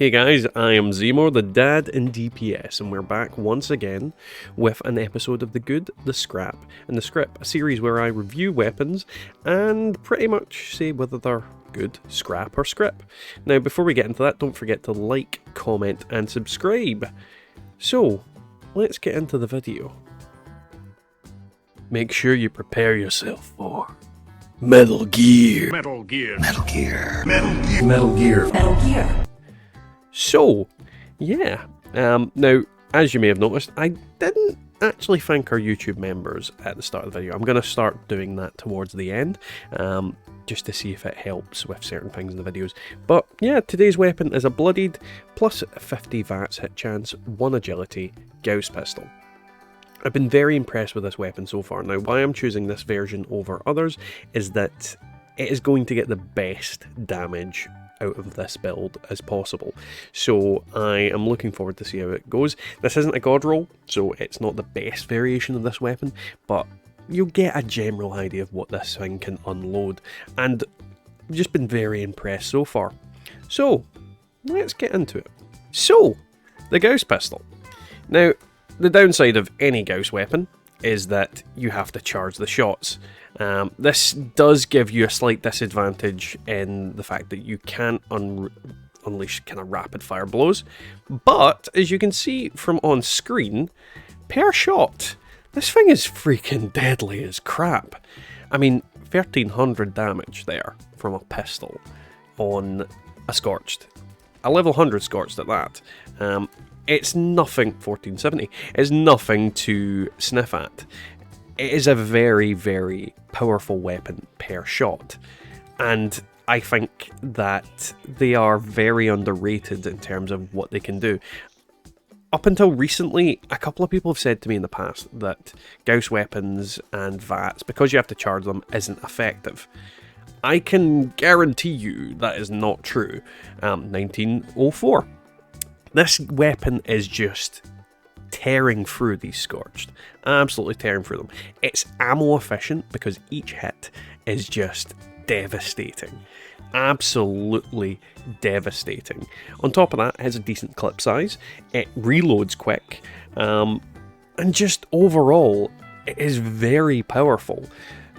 Hey guys, I am Zemo, the dad in DPS, and we're back once again with an episode of The Good, The Scrap, and The Script, a series where I review weapons and pretty much say whether they're good, scrap, or script. Now, before we get into that, don't forget to like, comment, and subscribe. So, let's get into the video. Make sure you prepare yourself for Metal Gear. Metal Gear. Metal Gear. Metal Gear. Metal Gear. Metal Gear. So, yeah, now, as you may have noticed, I didn't actually thank our YouTube members at the start of the video. I'm going to start doing that towards the end, just to see if it helps with certain things in the videos. But, yeah, today's weapon is a bloodied, plus 50 VATS hit chance, 1 agility, Gauss Pistol. I've been very impressed with this weapon so far. Now, why I'm choosing this version over others is that it is going to get the best damage out of this build as possible. So I am looking forward to see how it goes. This isn't a god roll, so it's not the best variation of this weapon, but you'll get a general idea of what this thing can unload. And I've just been very impressed so far. So, let's get into it. So, the Gauss Pistol. Now, the downside of any Gauss weapon is that you have to charge the shots. This does give you a slight disadvantage in the fact that you can't unleash kind of rapid fire blows, but as you can see from on screen, per shot, this thing is freaking deadly as crap. I mean, 1300 damage there from a pistol on a Scorched. A level 100 Scorched at that. It's nothing, 1470, it's nothing to sniff at. It is a very, very powerful weapon per shot, and I think that they are very underrated in terms of what they can do. Up until recently, a couple of people have said to me in the past that Gauss weapons and VATS, because you have to charge them, isn't effective. I can guarantee you that is not true. 1904. This weapon is just tearing through these Scorched. Absolutely tearing through them. It's ammo efficient because each hit is just devastating. Absolutely devastating. On top of that, it has a decent clip size. It reloads quick. And just overall, it is very powerful.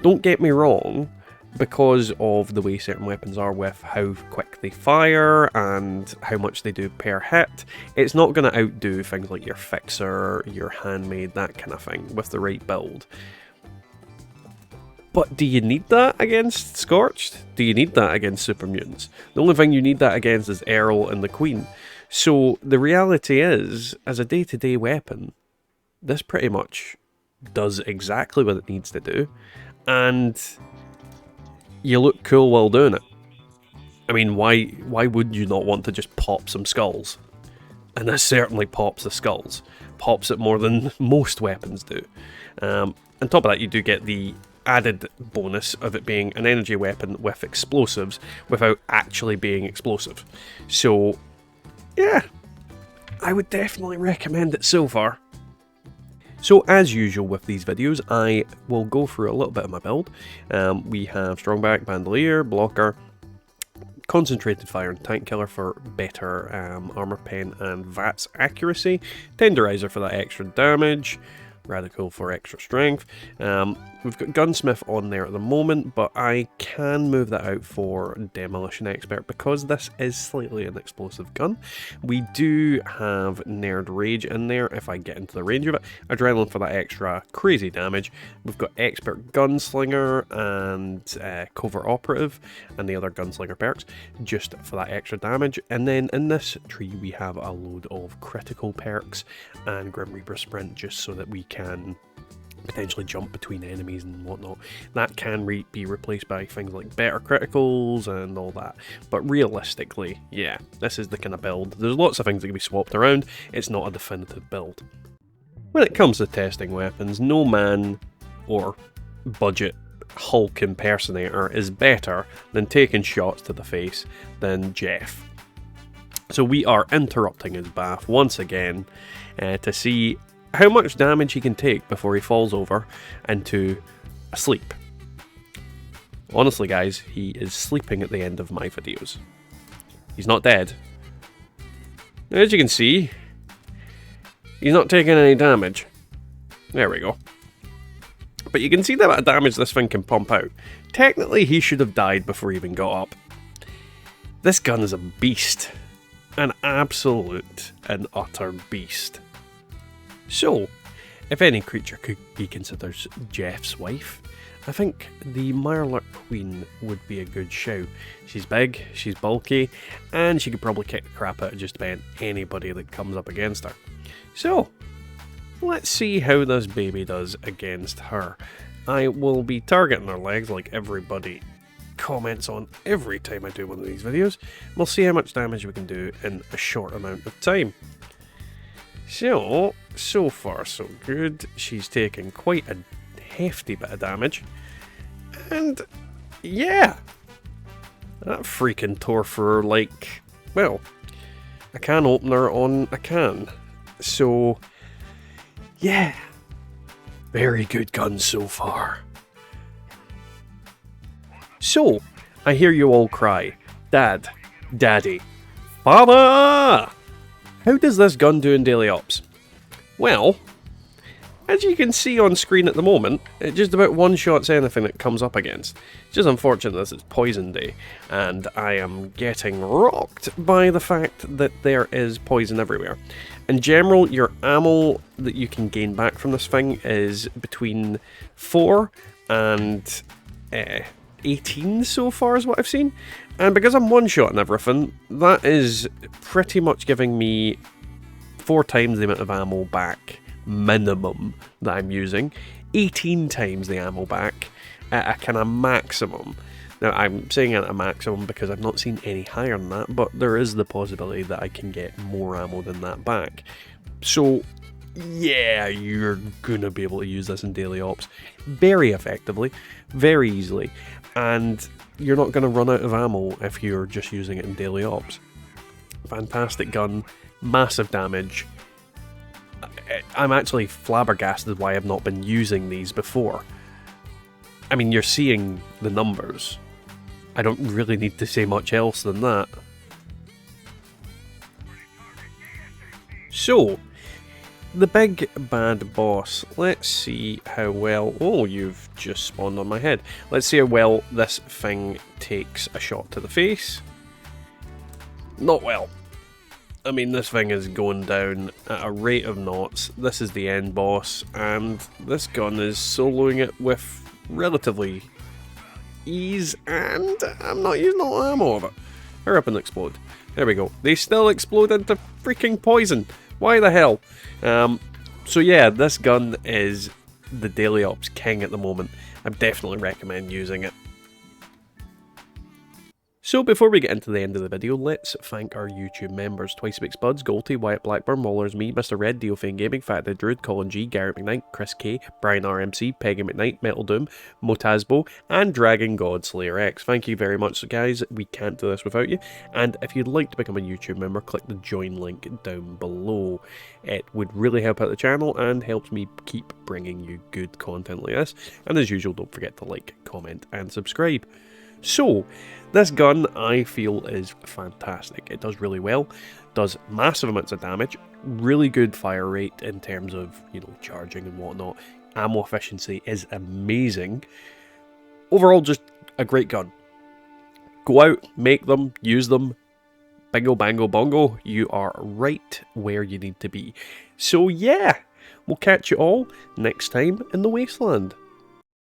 Don't get me wrong, because of the way certain weapons are with how quick they fire and how much they do per hit, it's not going to outdo things like your Fixer, your Handmade, that kind of thing, with the right build. But do you need that against Scorched? Do you need that against Super Mutants? The only thing you need that against is Earl and the Queen. So the reality is, as a day-to-day weapon, this pretty much does exactly what it needs to do, and you look cool while doing it. I mean, why would you not want to just pop some skulls? And this certainly pops the skulls. Pops it more than most weapons do. On top of that, you do get the added bonus of it being an energy weapon with explosives without actually being explosive. So, yeah, I would definitely recommend it so far. So as usual with these videos, I will go through a little bit of my build. We have Strongback, Bandolier, Blocker, Concentrated Fire and Tank Killer for better armor pen and VATS accuracy, Tenderizer for that extra damage, Radical for extra strength. We've got Gunsmith on there at the moment, but I can move that out for Demolition Expert because this is slightly an explosive gun. We do have Nerd Rage in there if I get into the range of it. Adrenaline for that extra crazy damage. We've got Expert Gunslinger and Covert Operative and the other Gunslinger perks just for that extra damage. And then in this tree we have a load of critical perks and Grim Reaper Sprint just so that we can potentially jump between enemies and whatnot. That can be replaced by things like better criticals and all that. But realistically, yeah, this is the kind of build. There's lots of things that can be swapped around. It's not a definitive build. When it comes to testing weapons, no man or budget Hulk impersonator is better than taking shots to the face than Jeff. So we are interrupting his bath once again to see how much damage he can take before he falls over into a sleep. Honestly guys, he is sleeping at the end of my videos. He's not dead, Now, as you can see, he's not taking any damage. There we go. But you can see the amount of damage this thing can pump out. Technically, he should have died before he even got up. This gun is a beast. An absolute and utter beast. So, if any creature could be considered Jeff's wife, I think the Mirelurk Queen would be a good shout. She's big, she's bulky, and she could probably kick the crap out of just about anybody that comes up against her. So, let's see how this baby does against her. I will be targeting her legs like everybody comments on every time I do one of these videos. We'll see how much damage we can do in a short amount of time. So far so good. She's taking quite a hefty bit of damage. And yeah, that freaking tore for like, well, a can opener on a can. So yeah, very good gun so far. So, I hear you all cry, Dad, Daddy, Father! How does this gun do in daily ops? Well, as you can see on screen at the moment, it just about one-shots anything that comes up against. It's just unfortunate this is Poison Day, and I am getting rocked by the fact that there is poison everywhere. In general, your ammo that you can gain back from this thing is between 4 and 18 so far is what I've seen, and because I'm one-shotting everything, that is pretty much giving me 4 times the amount of ammo back minimum that I'm using, 18 times the ammo back at a kind of maximum. Now I'm saying at a maximum because I've not seen any higher than that, but there is the possibility that I can get more ammo than that back. So yeah, you're gonna be able to use this in daily ops very effectively, very easily, and you're not gonna run out of ammo if you're just using it in daily ops. Fantastic gun, massive damage. I'm actually flabbergasted why I've not been using these before. I mean, you're seeing the numbers. I don't really need to say much else than that. So, the big bad boss. Let's see how well... Oh, you've just spawned on my head. Let's see how well this thing takes a shot to the face. Not well. I mean, this thing is going down at a rate of knots. This is the end boss, and this gun is soloing it with relatively ease, and I'm not using all the ammo of it. Hurry up and explode. There we go. They still explode into freaking poison. Why the hell? So yeah, this gun is the daily ops king at the moment. I definitely recommend using it. So before we get into the end of the video, let's thank our YouTube members: Twice Big Spuds, Golty, Wyatt Blackburn, Wallers, me, Mr. Red, Deofane Gaming, Fat Dead Druid, Colin G, Garrett McKnight, Chris K, Brian RMC, Peggy McKnight, Metal Doom, Motazbo, and Dragon God Slayer X. Thank you very much, guys. We can't do this without you. And if you'd like to become a YouTube member, click the join link down below. It would really help out the channel and helps me keep bringing you good content like this. And as usual, don't forget to like, comment, and subscribe. So, this gun I feel is fantastic. It does really well, does massive amounts of damage, really good fire rate in terms of, charging and whatnot. Ammo efficiency is amazing. Overall, just a great gun. Go out, make them, use them. Bingo, bango, bongo. You are right where you need to be. So yeah, we'll catch you all next time in the Wasteland.